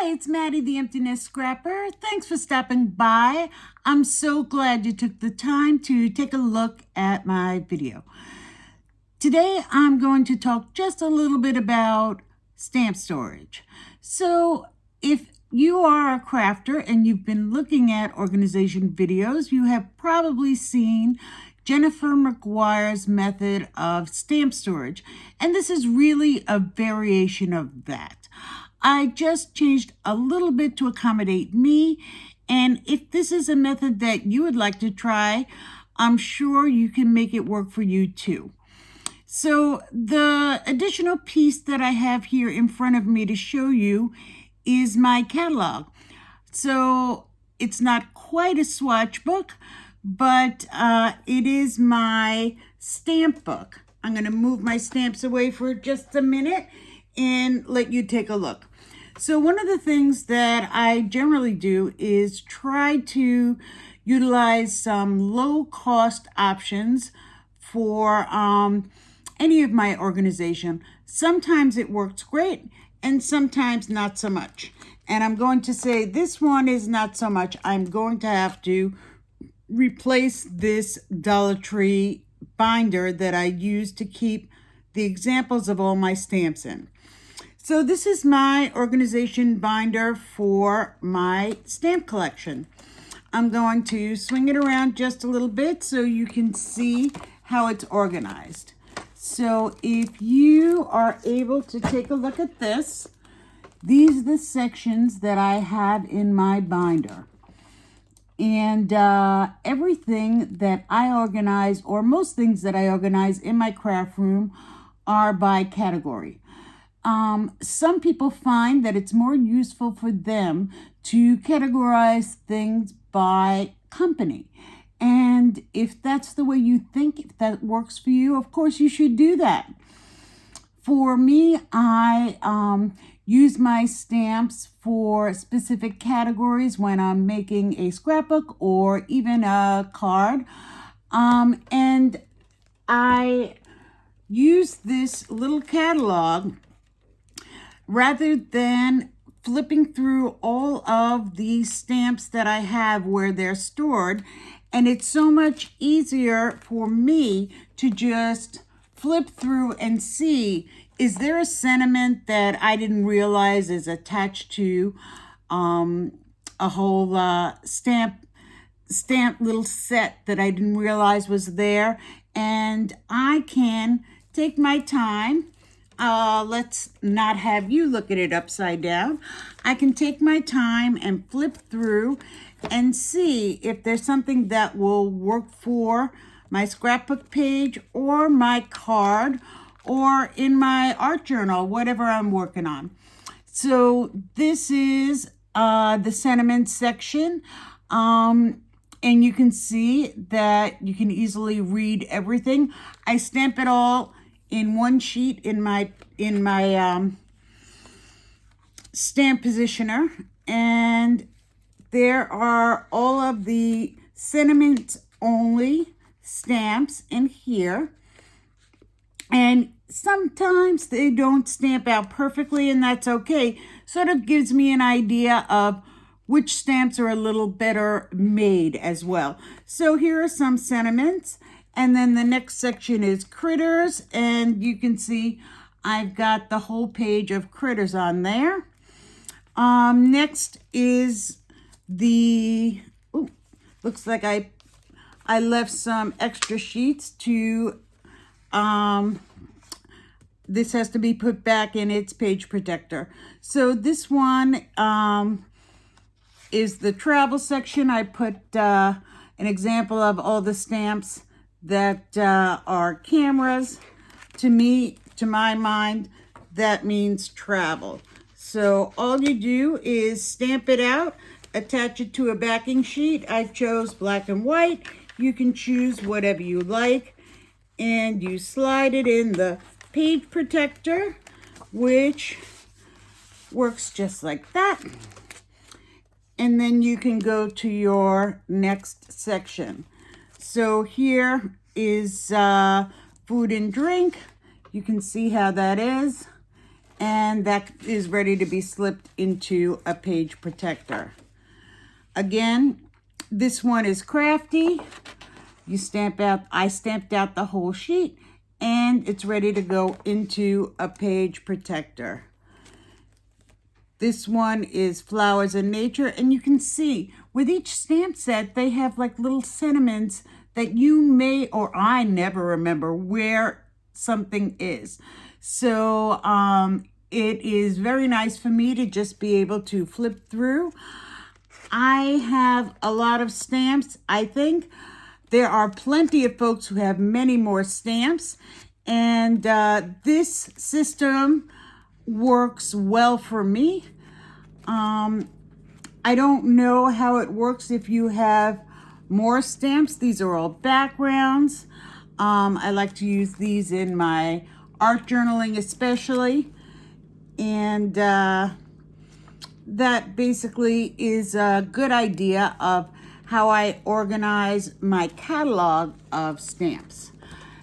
Hi, it's Maddie the Empty Nest Scrapper. Thanks for stopping by. I'm so glad you took the time to take a look at my video. Today I'm going to talk just a little bit about stamp storage. So if you are a crafter and you've been looking at organization videos, you have probably seen Jennifer McGuire's method of stamp storage, and this is really a variation of that. I just changed a little bit to accommodate me, and if this is a method that you would like to try, I'm sure you can make it work for you too. So the additional piece that I have here in front of me to show you is my catalog. So it's not quite a swatch book, but it is my stamp book. I'm going to move my stamps away for just a minute and let you take a look. So one of the things that I generally do is try to utilize some low-cost options for any of my organization. Sometimes it works great and sometimes not so much. And I'm going to say this one is not so much. I'm going to have to replace this Dollar Tree binder that I use to keep the examples of all my stamps in. So this is my organization binder for my stamp collection. I'm going to swing it around just a little bit so you can see how it's organized. So if you are able to take a look at this, these are the sections that I have in my binder. And everything that I organize, or most things that I organize in my craft room, are by category. Some people find that it's more useful for them to categorize things by company. And if that's the way you think, if that works for you, of course you should do that. For me, I use my stamps for specific categories when I'm making a scrapbook or even a card. And I use this little catalog rather than flipping through all of these stamps that I have where they're stored. And it's so much easier for me to just flip through and see, is there a sentiment that I didn't realize is attached to a whole stamp little set that I didn't realize was there? And I can take my time. Let's not have you look at it upside down. I can take my time and flip through and see if there's something that will work for my scrapbook page or my card or in my art journal, whatever I'm working on. So this is the sentiment section. And you can see that you can easily read everything. I stamp it all in one sheet in my stamp positioner, and there are all of the sentiment only stamps in here, and sometimes they don't stamp out perfectly, and that's okay. Sort of gives me an idea of which stamps are a little better made as well. So here are some sentiments. And then the next section is critters, and you can see I've got the whole page of critters on there. Next is the, looks like I left some extra sheets to, this has to be put back in its page protector. So this one is the travel section. I put an example of all the stamps that are cameras. To me, to my mind, that means travel. So all you do is stamp it out, attach it to a backing sheet. I chose black and white. You can choose whatever you like, and you slide it in the page protector, which works just like that. And then you can go to your next section. So here is food and drink. You can see how that is. and that is ready to be slipped into a page protector. Again, this one is crafty. You stamp out, I stamped out the whole sheet, and it's ready to go into a page protector. This one is Flowers in Nature, and you can see with each stamp set, they have like little sentiments that you may or I never remember where something is. So it is very nice for me to just be able to flip through. I have a lot of stamps. I think there are plenty of folks who have many more stamps, and this system works well for me. I don't know how it works if you have more stamps. These are all backgrounds. I like to use these in my art journaling especially, and that basically is a good idea of how I organize my catalog of stamps.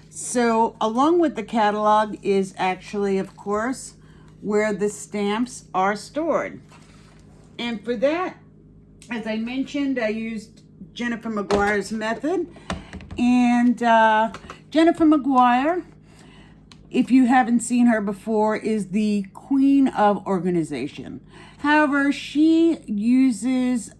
So along with the catalog is actually, of course, where the stamps are stored. And for that, as I mentioned, I used Jennifer McGuire's method. And Jennifer McGuire, if you haven't seen her before, is the queen of organization. However, she uses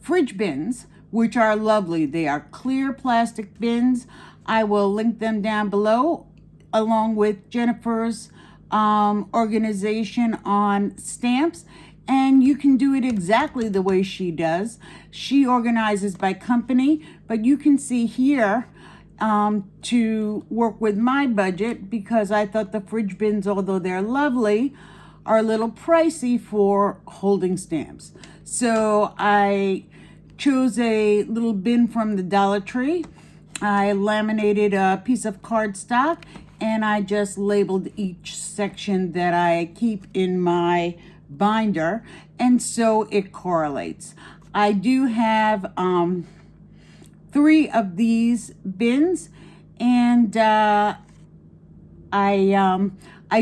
fridge bins, which are lovely. They are clear plastic bins. I will link them down below, along with Jennifer's organization on stamps. And you can do it exactly the way she does. She organizes by company, but you can see here to work with my budget, because I thought the fridge bins, although they're lovely, are a little pricey for holding stamps. So I chose a little bin from the Dollar Tree. I laminated a piece of cardstock, and I just labeled each section that I keep in my binder, and so it correlates. I do have 3 of these bins, and I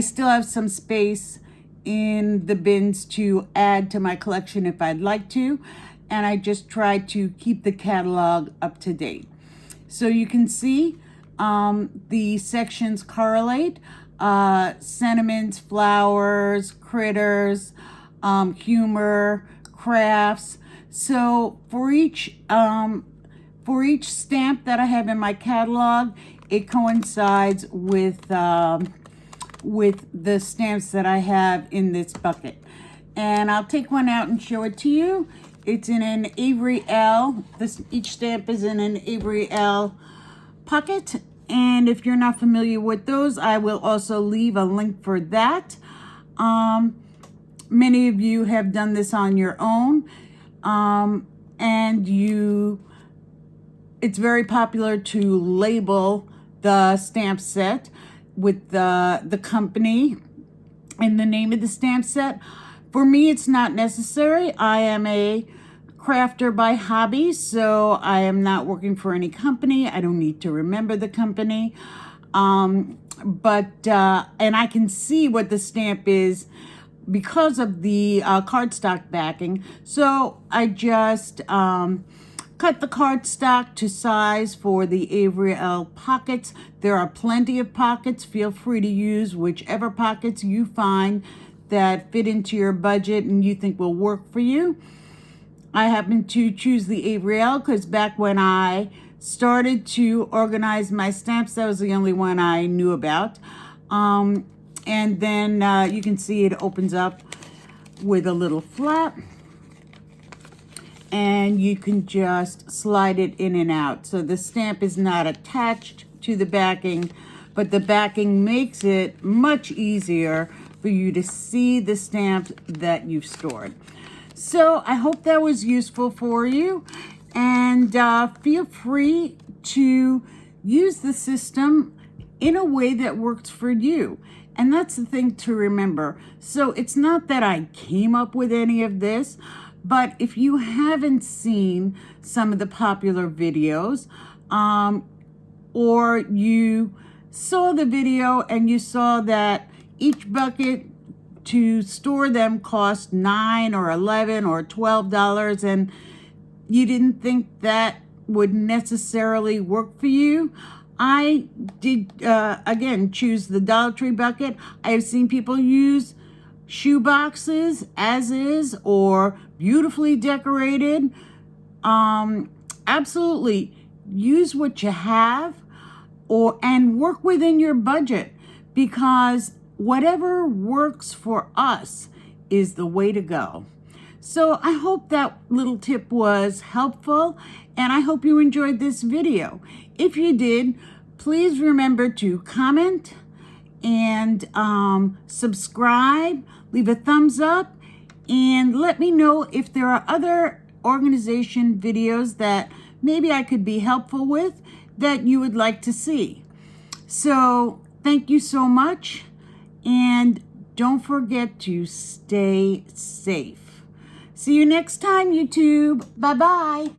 still have some space in the bins to add to my collection if I'd like to, and I just try to keep the catalog up to date. So you can see the sections correlate. Sentiments, flowers, critters, humor, crafts. So for each stamp that I have in my catalog, it coincides with the stamps that I have in this bucket. And I'll take one out and show it to you. It's in an Avery Elle. Each stamp is in an Avery Elle pocket. And if you're not familiar with those, I will also leave a link for that. Many of you have done this on your own. And it's very popular to label the stamp set with the company and the name of the stamp set. For me, it's not necessary. I am a crafter by hobby, so I am not working for any company. I don't need to remember the company. And I can see what the stamp is because of the cardstock backing. So I just cut the cardstock to size for the Avery Elle pockets. There are plenty of pockets. Feel free to use whichever pockets you find that fit into your budget and you think will work for you. I happen to choose the Avery Elle because back when I started to organize my stamps, that was the only one I knew about. And then you can see it opens up with a little flap, and you can just slide it in and out. So the stamp is not attached to the backing, but the backing makes it much easier for you to see the stamp that you've stored. So I hope that was useful for you, and feel free to use the system in a way that works for you. And that's the thing to remember. So it's not that I came up with any of this, but if you haven't seen some of the popular videos, or you saw the video and you saw that each bucket to store them cost $9 or $11 or $12, and you didn't think that would necessarily work for you, I did, again, choose the Dollar Tree bucket. I have seen people use shoe boxes as is or beautifully decorated. Absolutely use what you have and work within your budget, because whatever works for us is the way to go. So I hope that little tip was helpful, and I hope you enjoyed this video. If you did, please remember to comment and subscribe, leave a thumbs up, and let me know if there are other organization videos that maybe I could be helpful with that you would like to see. So thank you so much, and don't forget to stay safe. See you next time, YouTube. Bye-bye.